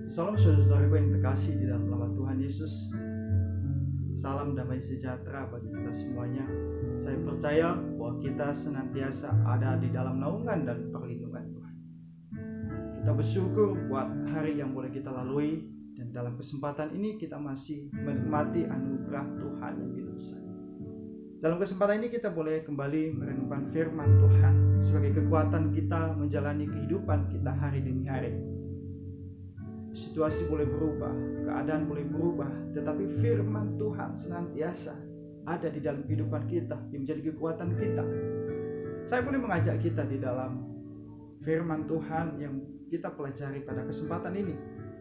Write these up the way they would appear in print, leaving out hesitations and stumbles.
Salam saudara-saudaraku yang terkasih di dalam nama Tuhan Yesus. Salam damai sejahtera bagi kita semuanya. Saya percaya bahwa kita senantiasa ada di dalam naungan dan perlindungan Tuhan. Kita bersyukur buat hari yang boleh kita lalui, dan dalam kesempatan ini kita masih menikmati anugerah Tuhan yang begitu besar. Dalam kesempatan ini kita boleh kembali merenungkan firman Tuhan sebagai kekuatan kita menjalani kehidupan kita hari demi hari. Situasi boleh berubah, keadaan boleh berubah, tetapi firman Tuhan senantiasa ada di dalam kehidupan kita yang menjadi kekuatan kita. Saya boleh mengajak kita di dalam firman Tuhan yang kita pelajari pada kesempatan ini.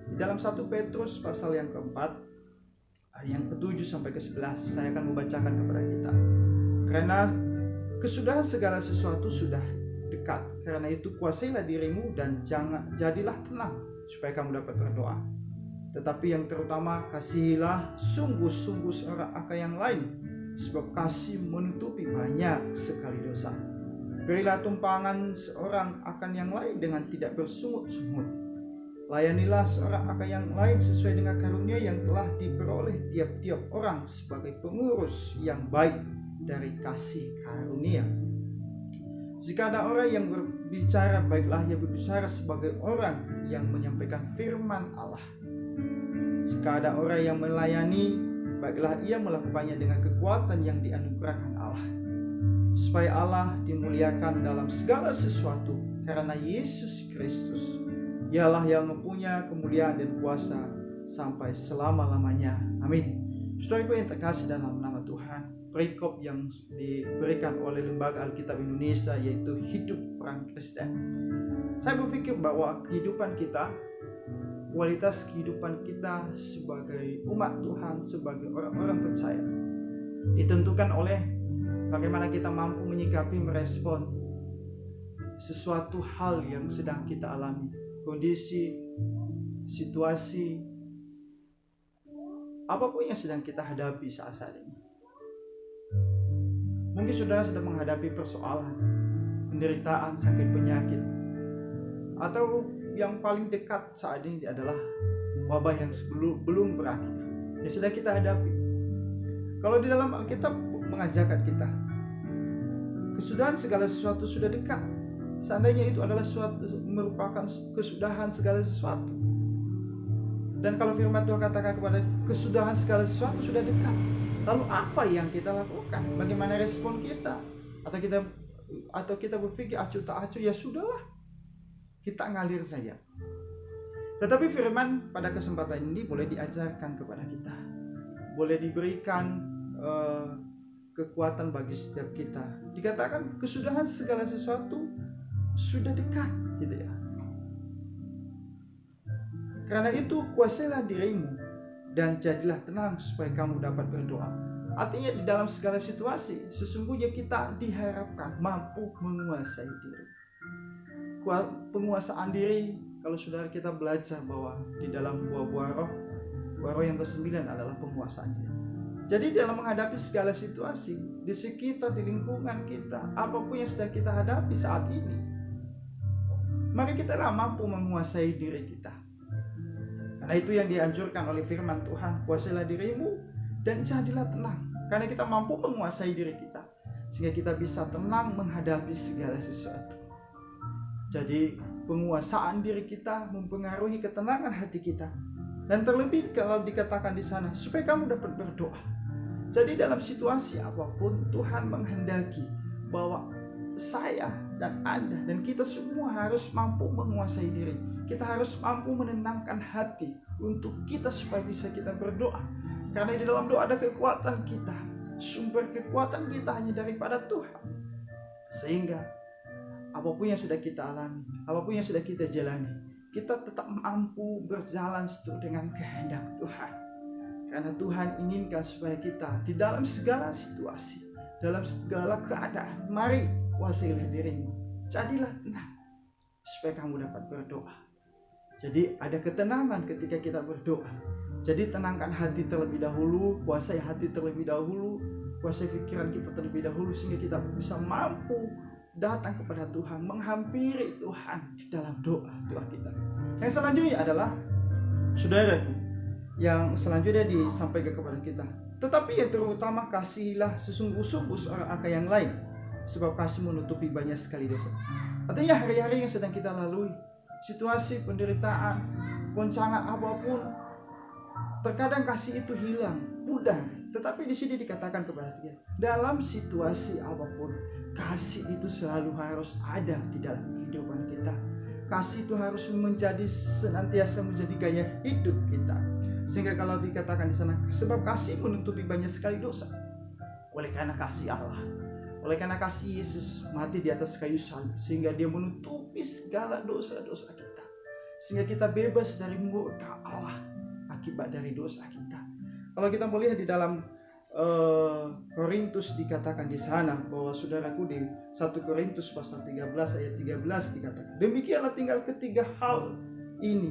Di dalam 1 Petrus pasal yang keempat, yang ke-7 sampai ke-11, saya akan membacakan kepada kita. Karena kesudahan segala sesuatu sudah dekat, karena itu kuasailah dirimu dan jadilah tenang, supaya kamu dapat berdoa. Tetapi yang terutama, kasihilah sungguh-sungguh seorang akan yang lain, sebab kasih menutupi banyak sekali dosa. Berilah tumpangan seorang akan yang lain dengan tidak bersungut-sungut. Layanilah seorang akan yang lain sesuai dengan karunia yang telah diperoleh tiap-tiap orang sebagai pengurus yang baik dari kasih karunia. Jika ada orang yang berbicara, baiklah ia berbicara sebagai orang yang menyampaikan firman Allah. Jika ada orang yang melayani, baiklah ia melakukannya dengan kekuatan yang dianugerahkan Allah, supaya Allah dimuliakan dalam segala sesuatu karena Yesus Kristus. Ialah yang mempunyai kemuliaan dan kuasa sampai selama-lamanya. Amin. Saudaraku yang terkasih dalam nama Tuhan, perikop yang diberikan oleh Lembaga Alkitab Indonesia yaitu hidup orang Kristen. Saya berpikir bahwa kehidupan kita, kualitas kehidupan kita sebagai umat Tuhan, sebagai orang-orang percaya, ditentukan oleh bagaimana kita mampu menyikapi, merespon sesuatu hal yang sedang kita alami, kondisi, situasi, apapun yang sedang kita hadapi saat ini. Mungkin saudara sedang menghadapi persoalan, penderitaan, sakit penyakit, atau yang paling dekat saat ini adalah wabah yang belum berakhir yang sedang kita hadapi. Kalau di dalam Alkitab mengajarkan kita, kesudahan segala sesuatu sudah dekat. Seandainya itu adalah merupakan kesudahan segala sesuatu. Dan kalau firman Tuhan katakan kepada kesudahan segala sesuatu sudah dekat, lalu apa yang kita lakukan? Bagaimana respon kita? Atau kita berpikir acuh tak acuh, ya sudahlah, kita ngalir saja. Tetapi firman pada kesempatan ini boleh diajarkan kepada kita, boleh diberikan kekuatan bagi setiap kita. Dikatakan kesudahan segala sesuatu sudah dekat, gitu ya. Karena itu kuasailah dirimu dan jadilah tenang supaya kamu dapat berdoa. Artinya di dalam segala situasi sesungguhnya kita diharapkan mampu menguasai diri. Penguasaan diri, kalau saudara kita belajar bahwa di dalam buah-buah roh yang ke-9 adalah penguasaan diri. Jadi dalam menghadapi segala situasi di sekitar, di lingkungan kita, apapun yang sedang kita hadapi saat ini, mari kita mampu menguasai diri kita. Karena itu yang dianjurkan oleh firman Tuhan, kuasailah dirimu dan jadilah tenang. Karena kita mampu menguasai diri kita, sehingga kita bisa tenang menghadapi segala sesuatu. Jadi penguasaan diri kita mempengaruhi ketenangan hati kita. Dan terlebih kalau dikatakan di sana, supaya kamu dapat berdoa. Jadi dalam situasi apapun, Tuhan menghendaki bahwa saya dan Anda dan kita semua harus mampu menguasai diri. Kita harus mampu menenangkan hati untuk kita supaya bisa kita berdoa. Karena di dalam doa ada kekuatan kita. Sumber kekuatan kita hanya daripada Tuhan. Sehingga apapun yang sudah kita alami, apapun yang sudah kita jalani, kita tetap mampu berjalan sesuai dengan kehendak Tuhan. Karena Tuhan inginkan supaya kita di dalam segala situasi, dalam segala keadaan, mari kuasailah dirimu, jadilah tenang supaya kamu dapat berdoa. Jadi ada ketenangan ketika kita berdoa. Jadi tenangkan hati terlebih dahulu, kuasai hati terlebih dahulu, kuasai pikiran kita terlebih dahulu, sehingga kita bisa mampu datang kepada Tuhan, menghampiri Tuhan di dalam doa kita. Yang selanjutnya adalah, saudaraku, yang selanjutnya disampaikan kepada kita, tetapi yang terutama kasihilah sesungguh-sungguh seorang akan yang lain, sebab kasih menutupi banyak sekali dosa. Artinya hari-hari yang sedang kita lalui, situasi penderitaan, goncangan apapun, terkadang kasih itu hilang, pudar. Tetapi di sini dikatakan kepada kita, dalam situasi apapun, kasih itu selalu harus ada di dalam kehidupan kita. Kasih itu harus senantiasa menjadi gaya hidup kita. Sehingga kalau dikatakan di sana, sebab kasih menutupi banyak sekali dosa. Oleh karena kasih Allah, oleh karena kasih Yesus mati di atas kayu salib, sehingga dia menutupi segala dosa-dosa kita, sehingga kita bebas dari murka Allah akibat dari dosa kita. Kalau kita melihat di dalam Korintus dikatakan di sana bahwa, saudaraku, di 1 Korintus pasal 13 ayat 13 dikatakan, demikianlah tinggal ketiga hal ini,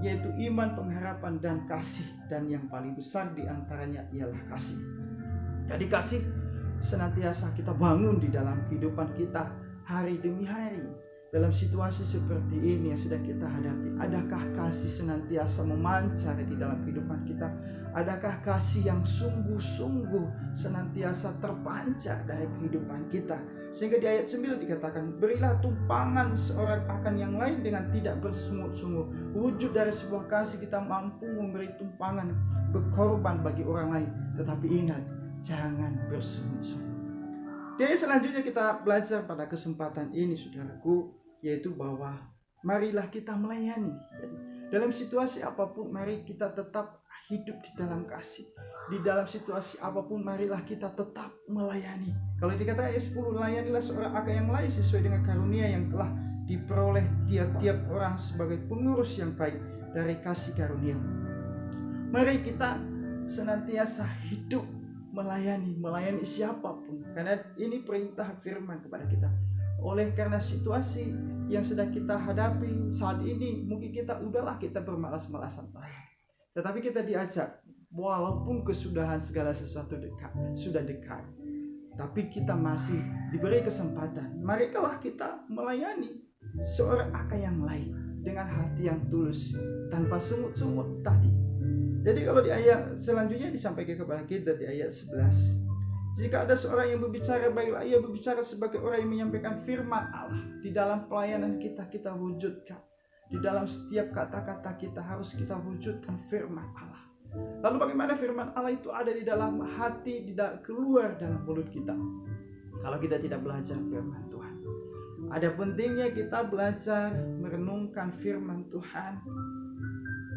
yaitu iman, pengharapan, dan kasih, dan yang paling besar di antaranya ialah kasih. Jadi kasih senantiasa kita bangun di dalam kehidupan kita hari demi hari. Dalam situasi seperti ini yang sedang kita hadapi, adakah kasih senantiasa memancar di dalam kehidupan kita? Adakah kasih yang sungguh-sungguh senantiasa terpancar dari kehidupan kita? Sehingga di ayat 9 dikatakan, berilah tumpangan seorang akan yang lain dengan tidak bersungut-sungut. Wujud dari sebuah kasih, kita mampu memberi tumpangan, berkorban bagi orang lain. Tetapi ingat, jangan bersungut-sungut. Di ayat selanjutnya kita belajar pada kesempatan ini, saudaraku, yaitu bahwa marilah kita melayani. Dalam situasi apapun, mari kita tetap hidup di dalam kasih. Di dalam situasi apapun, marilah kita tetap melayani. Kalau dikatakan ayat 10, layanilah seorang akan yang lain sesuai dengan karunia yang telah diperoleh tiap-tiap orang sebagai pengurus yang baik dari kasih karunia. Mari kita senantiasa hidup melayani siapapun, karena ini perintah firman kepada kita. Oleh karena situasi yang sedang kita hadapi saat ini, mungkin kita bermalas-malasan melayani. Tetapi kita diajak, walaupun kesudahan segala sesuatu sudah dekat, tapi kita masih diberi kesempatan. Marilah kita melayani seorang akan yang lain dengan hati yang tulus, tanpa sungut-sungut tadi. Jadi kalau di ayat selanjutnya disampaikan kepada kita di ayat 11, jika ada seorang yang berbicara, baiklah ia berbicara sebagai orang yang menyampaikan firman Allah. Di dalam pelayanan kita wujudkan. Di dalam setiap kata-kata kita harus kita wujudkan firman Allah. Lalu bagaimana firman Allah itu ada di dalam hati, keluar dalam mulut kita? Kalau kita tidak belajar firman Tuhan. Ada pentingnya kita belajar merenungkan firman Tuhan.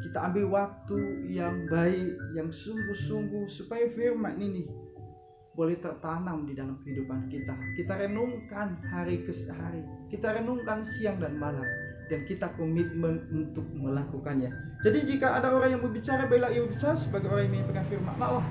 Kita ambil waktu yang baik, yang sungguh-sungguh, supaya firman ini boleh tertanam di dalam kehidupan kita. Kita renungkan hari ke hari, kita renungkan siang dan malam, dan kita komitmen untuk melakukannya. Jadi jika ada orang yang berbicara, baiklah ia berbicara sebagai orang yang menyampaikan firman Allah.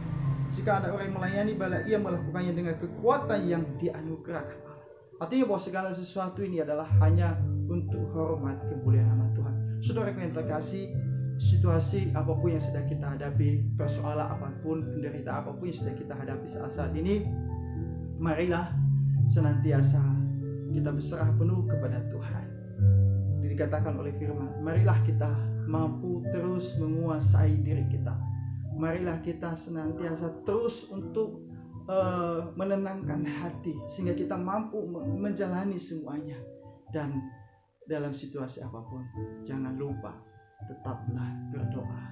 Jika ada orang yang melayani, baiklah ia melakukannya dengan kekuatan yang dianugerahkan Allah. Artinya bahwa segala sesuatu ini adalah hanya untuk hormat kemuliaan nama Tuhan. Saudaraku yang terkasih, situasi apapun yang sedang kita hadapi, persoalan apapun, penderitaan apapun yang sedang kita hadapi saat ini, marilah senantiasa kita berserah penuh kepada Tuhan. Dikatakan oleh firman, marilah kita mampu terus menguasai diri kita. Marilah kita senantiasa terus untuk menenangkan hati, sehingga kita mampu menjalani semuanya. Dan dalam situasi apapun, jangan lupa tetaplah berdoa.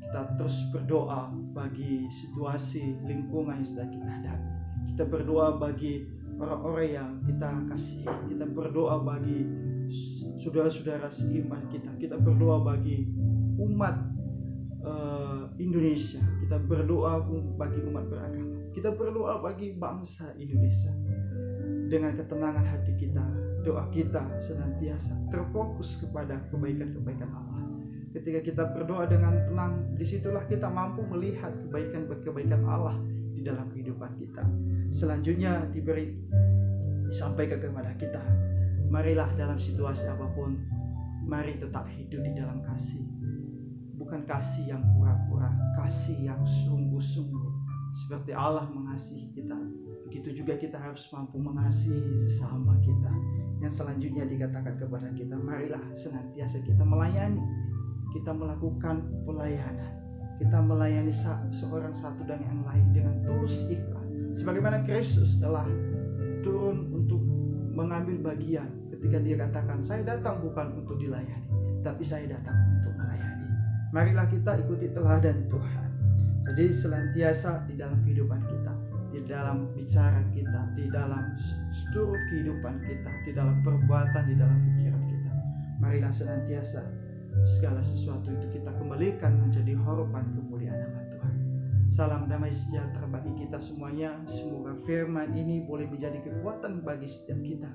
Kita terus berdoa bagi situasi lingkungan yang sedang kita hadapi. Kita berdoa bagi orang-orang yang kita kasih. Kita berdoa bagi saudara-saudara seiman kita. Kita berdoa bagi umat Indonesia. Kita berdoa bagi umat beragama. Kita berdoa bagi bangsa Indonesia. Dengan ketenangan hati kita, doa kita senantiasa terfokus kepada kebaikan-kebaikan Allah. Ketika kita berdoa dengan tenang, disitulah kita mampu melihat kebaikan-kebaikan Allah di dalam kehidupan kita. Selanjutnya disampaikan kepada kita, marilah dalam situasi apapun, mari tetap hidup di dalam kasih. Bukan kasih yang pura-pura, kasih yang sungguh-sungguh. Seperti Allah mengasihi kita, begitu juga kita harus mampu mengasihi sesama kita. Yang selanjutnya dikatakan kepada kita, marilah senantiasa kita melayani, kita melakukan pelayanan, kita melayani seorang satu dan yang lain dengan tulus ikhlas, sebagaimana Kristus telah turun untuk mengambil bagian ketika dia katakan, saya datang bukan untuk dilayani, tapi saya datang untuk melayani. Marilah kita ikuti teladan Tuhan. Jadi senantiasa di dalam kehidupan kita, di dalam bicara kita, di dalam seluruh kehidupan kita, di dalam perbuatan, di dalam pikiran kita, marilah senantiasa segala sesuatu itu kita kembalikan menjadi harapan kemuliaan nama Tuhan. Salam damai sejahtera bagi kita semuanya. Semoga firman ini boleh menjadi kekuatan bagi setiap kita,